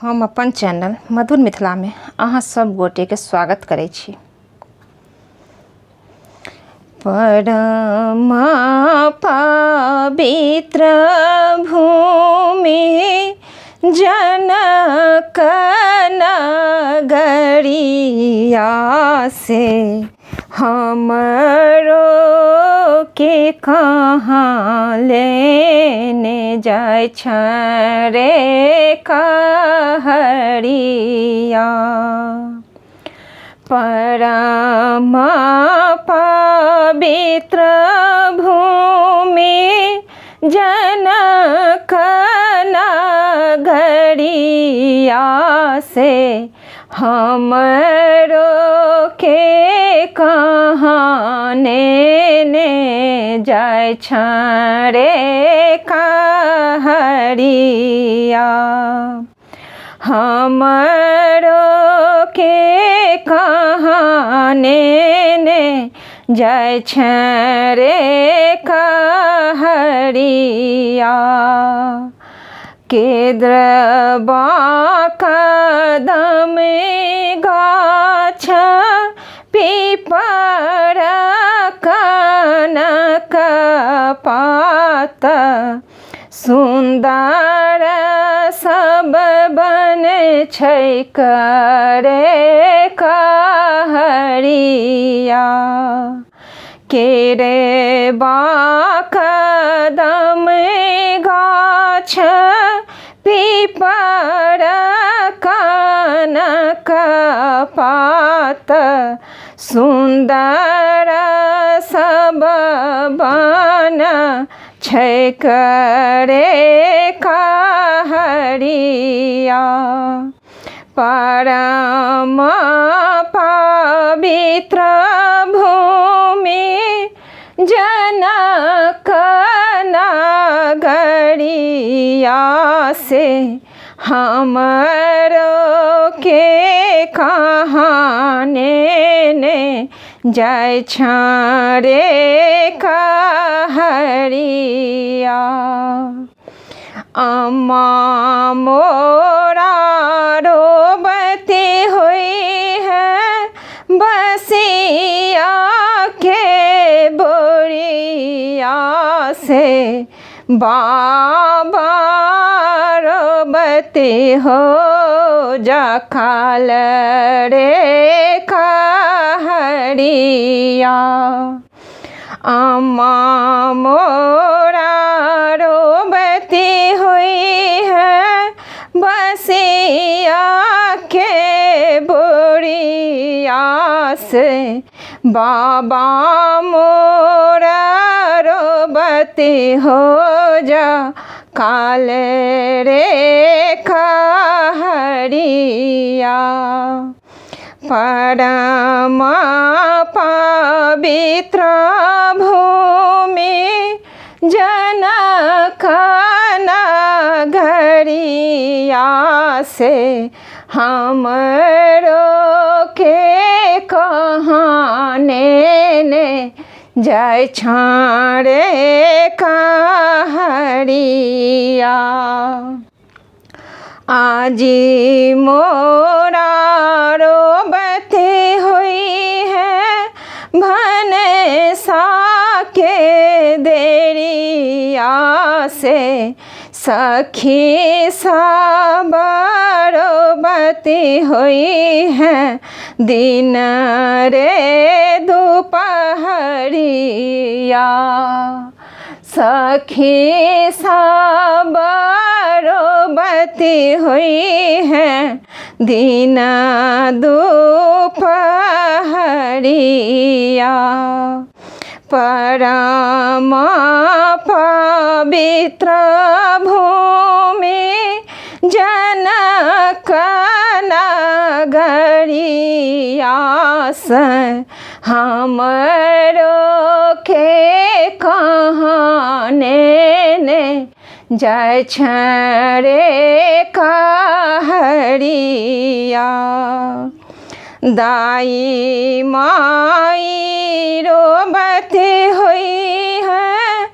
हम अपन चैनल मधुर मिथिला में अहाँ सब गोटे के स्वागत करै छी। परम पवित्र भूमि जनक नगरिया से हमरो के कहाँ लेने जाय छ रे कहरिया। परम पवित्र भूमि जनक नगरिया से हमरो के कहाँ ने जाय छ रे कहरिया। हमरो के कहाँ ने जाय छ रे कहरिया। केद्रबा कदम गाछ पीपर कनक पात सुंदर सब बन छैक रे कहरिया। केरेबा कदम गाछ पीपर कनक पात सुंदर सब बन छैक रे कहरिया। परम पवित्र भूमि जनक नगरिया से हमरो के कहाँ ने जाय छ रे कहरिया। अम्मा मोरा रोबती हुई है बसिया के बोरिया से बाबा रोबती हो जा खाल रे कहरिया। अम्मा मोरा रोबती हुई है बसिया के बोरिया से बाबा मोरा रोबती हो जा काल रे कहरिया। परम पवित्र भूमि जनक नगरिया से हमरो के कहाँ ने जाय छ रे कहरिया। आजी मोरा रोबती हुई है भनसा के देरिया से सखी सब रोबती हुई है दिन रे दोपहरिया। सखी सब रोबती हुई है दिन दोपहरिया। परम पवित्र भूमि जनक नगरिया से हमरो के कहाँ ने जाय छ रे कहरिया। दाई माई रोबती हुई है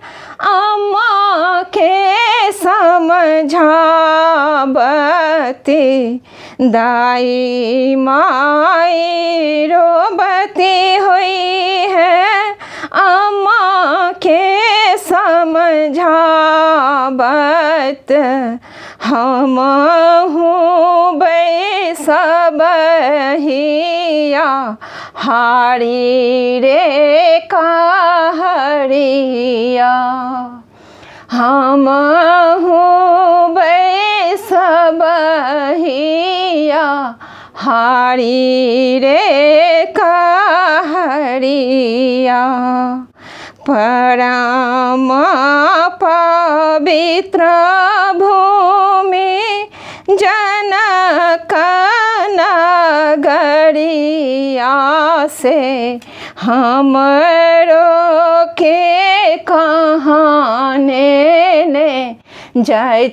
अम्मा के समझावती दाई माई रोबती हुई है। अम्मा के समझावत हम हूँ बैसबहिया हारी रे कहरिया। हम हूँ बैसबहिया हारी रे कहरिया। परम पवित्र भूमि जनक नगरिया से हमरो के कहाने ने जय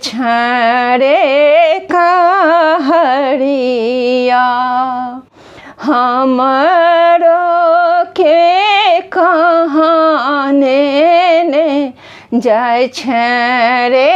रे कहरिया। हमरो के कहाने ने जय रे